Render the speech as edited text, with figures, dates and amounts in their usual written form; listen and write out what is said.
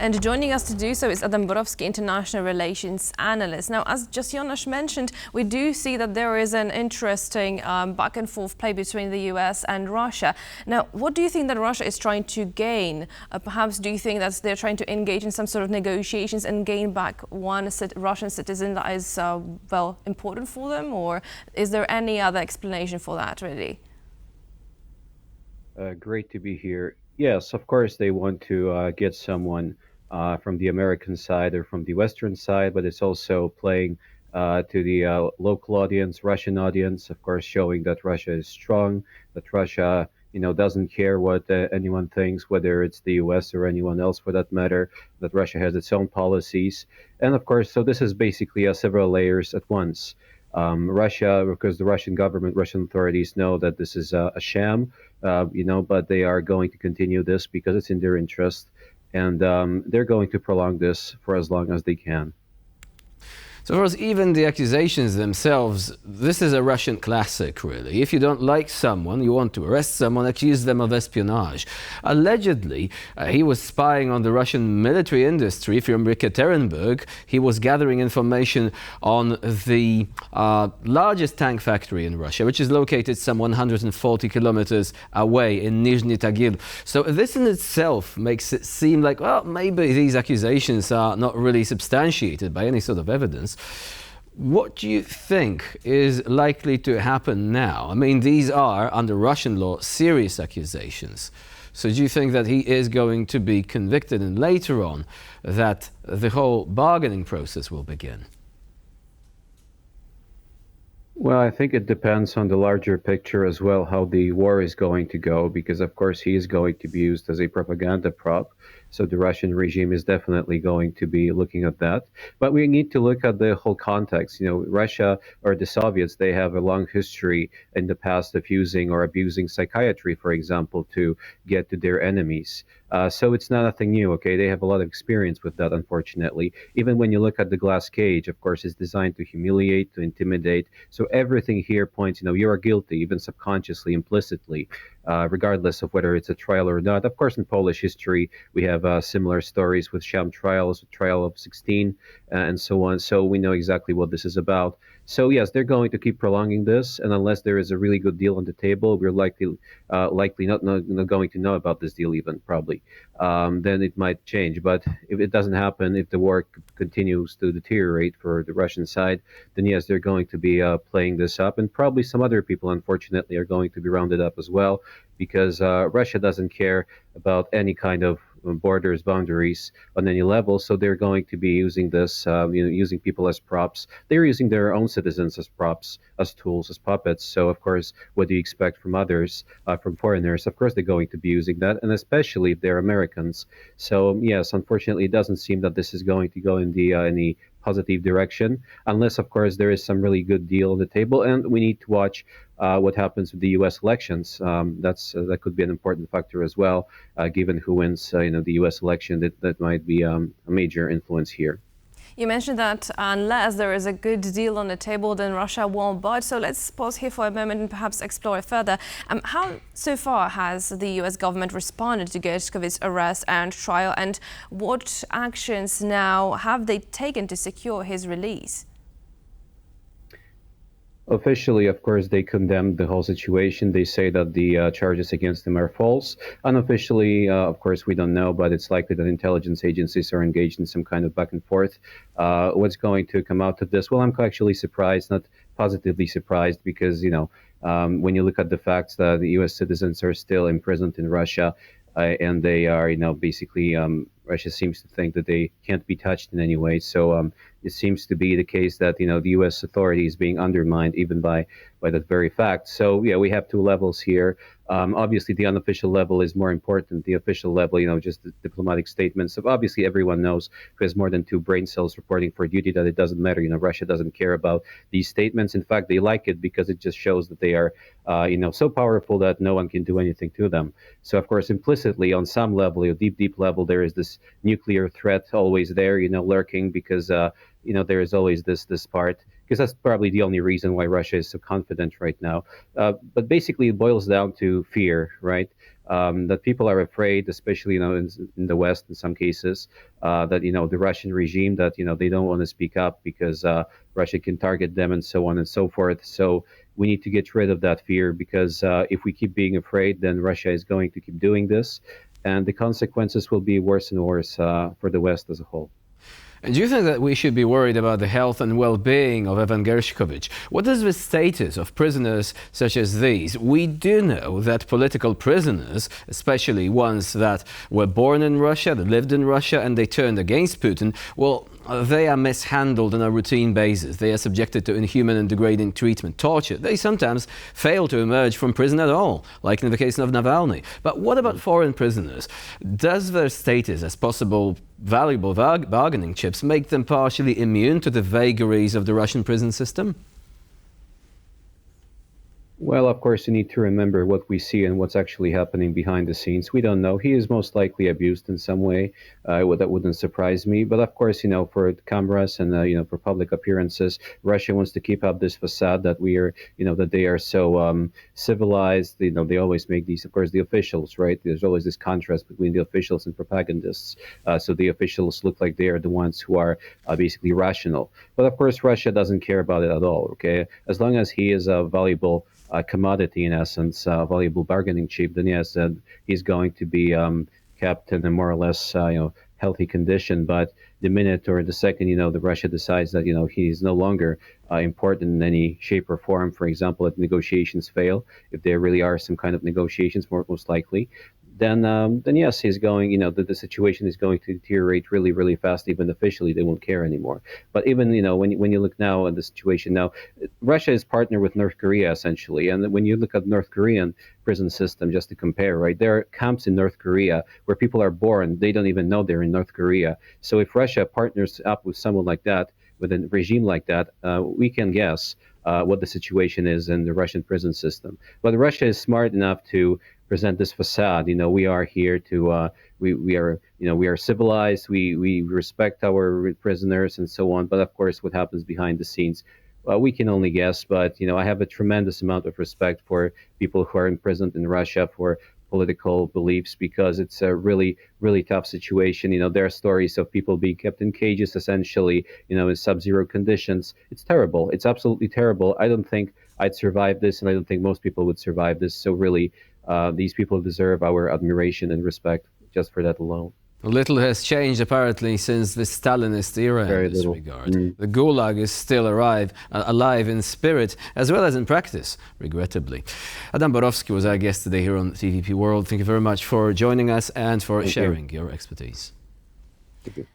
And joining us to do so is Evan Borowski, international relations analyst. Now, as just Jonas mentioned, we do see that there is an interesting back and forth play between the US and Russia. Now, what do you think that Russia is trying to gain? Perhaps do you think that they're trying to engage in some sort of negotiations and gain back one Russian citizen that is, well, important for them? Or is there any other explanation for that, really? Great to be here. Yes, of course, they want to get someone from the American side or from the Western side, but it's also playing to the local audience, Russian audience, of course, showing that Russia is strong, that Russia, doesn't care what anyone thinks, whether it's the US or anyone else for that matter, that Russia has its own policies. And of course, so this is basically several layers at once. Russia, because the Russian government, Russian authorities know that this is a sham, but they are going to continue this because it's in their interest, and they're going to prolong this for as long as they can. So, of course, even the accusations themselves, this is a Russian classic, really. If you don't like someone, you want to arrest someone, accuse them of espionage. Allegedly, he was spying on the Russian military industry from Yekaterinburg. He was gathering information on the largest tank factory in Russia, which is located some 140 kilometers away in Nizhny Tagil. So this in itself makes it seem like, well, maybe these accusations are not really substantiated by any sort of evidence. What do you think is likely to happen now? I mean, these are, under Russian law, serious accusations. So do you think that he is going to be convicted and later on that the whole bargaining process will begin? Well, I think it depends on the larger picture as well, how the war is going to go, because of course he is going to be used as a propaganda prop. So the Russian regime is definitely going to be looking at that. But we need to look at the whole context. Russia or the Soviets, they have a long history in the past of using or abusing psychiatry, for example, to get to their enemies. So it's not nothing new, okay? They have a lot of experience with that, unfortunately. Even when you look at the glass cage, of course, it's designed to humiliate, to intimidate. So everything here points, you are guilty, even subconsciously, implicitly, regardless of whether it's a trial or not. Of course, in Polish history, we have similar stories with sham trials, trial of 16, and so on. So we know exactly what this is about. So yes, they're going to keep prolonging this, and unless there is a really good deal on the table, we're likely not going to know about this deal even, probably. Then it might change. But if it doesn't happen, if the war continues to deteriorate for the Russian side, then yes, they're going to be playing this up, and probably some other people, unfortunately, are going to be rounded up as well, because Russia doesn't care about any kind of borders, boundaries on any level. So they're going to be using this, using people as props. They're using their own citizens as props, as tools, as puppets. So of course, what do you expect from others, from foreigners? Of course, they're going to be using that, and especially if they're Americans. So yes, unfortunately, it doesn't seem that this is going to go in the any positive direction, unless, of course, there is some really good deal on the table. And we need to watch what happens with the U.S. elections. That could be an important factor as well, given who wins, the U.S. election. That might be a major influence here. You mentioned that unless there is a good deal on the table, then Russia won't budge. So let's pause here for a moment and perhaps explore it further. How so far has the US government responded to Gershkovich's arrest and trial, and what actions now have they taken to secure his release? Officially, of course, they condemned the whole situation. They say that the charges against him are false. Unofficially, of course, we don't know, but it's likely that intelligence agencies are engaged in some kind of back and forth. What's going to come out of this? Well, I'm actually surprised, not positively surprised, because, when you look at the facts that the U.S. citizens are still imprisoned in Russia, and they are, basically, Russia seems to think that they can't be touched in any way. So it seems to be the case that, the U.S. authority is being undermined even by that very fact. So, yeah, we have two levels here. Obviously, the unofficial level is more important. The official level, just the diplomatic statements. So obviously, everyone knows who has more than two brain cells reporting for duty that it doesn't matter. Russia doesn't care about these statements. In fact, they like it because it just shows that they are, so powerful that no one can do anything to them. So, of course, implicitly, on some level, a deep level, there is this nuclear threat always there, lurking, because, there is always this part because that's probably the only reason why Russia is so confident right now. But basically, it boils down to fear, right? That people are afraid, especially in the West in some cases, that the Russian regime, that they don't want to speak up because Russia can target them and so on and so forth. So we need to get rid of that fear, because if we keep being afraid, then Russia is going to keep doing this, and the consequences will be worse and worse for the West as a whole. And do you think that we should be worried about the health and well-being of Evan Gershkovich? What is the status of prisoners such as these? We do know that political prisoners, especially ones that were born in Russia, that lived in Russia, and they turned against Putin, well, they are mishandled on a routine basis. They are subjected to inhuman and degrading treatment, torture. They sometimes fail to emerge from prison at all, like in the case of Navalny. But what about foreign prisoners? Does their status as possible valuable bargaining chips make them partially immune to the vagaries of the Russian prison system? Well, of course, you need to remember what we see and what's actually happening behind the scenes. We don't know. He is most likely abused in some way. That wouldn't surprise me. But of course, for cameras and for public appearances, Russia wants to keep up this facade that we are, that they are so civilized. They always make these. Of course, the officials, right? There's always this contrast between the officials and propagandists. So the officials look like they are the ones who are basically rational. But of course, Russia doesn't care about it at all. Okay, as long as he is a valuable commodity, in essence, valuable bargaining chip, then yes, he's going to be kept in a more or less healthy condition. But the minute or the second the Russia decides that he's no longer important in any shape or form, for example, if negotiations fail, if there really are some kind of negotiations, most likely, then yes, he's going. The situation is going to deteriorate really, really fast. Even officially, they won't care anymore. But even when you look now at the situation now, Russia is partnered with North Korea essentially, and when you look at North Korean prison system, just to compare, right, there are camps in North Korea where people are born, they don't even know they're in North Korea. So if Russia partners up with someone like that, with a regime like that, we can guess what the situation is in the Russian prison system. But Russia is smart enough to present this facade. We are here to we are civilized. We respect our prisoners and so on. But of course, what happens behind the scenes, we can only guess. But I have a tremendous amount of respect for people who are imprisoned in Russia for political beliefs, because it's a really, really tough situation. There are stories of people being kept in cages, essentially, in sub-zero conditions. It's terrible. It's absolutely terrible. I don't think I'd survive this, and I don't think most people would survive this. So really, these people deserve our admiration and respect just for that alone. Little has changed, apparently, since the Stalinist era in this regard. The Gulag is still alive in spirit, as well as in practice, regrettably. Adam Borowski was our guest today here on TVP World. Thank you very much for joining us and for sharing your expertise. Thank you.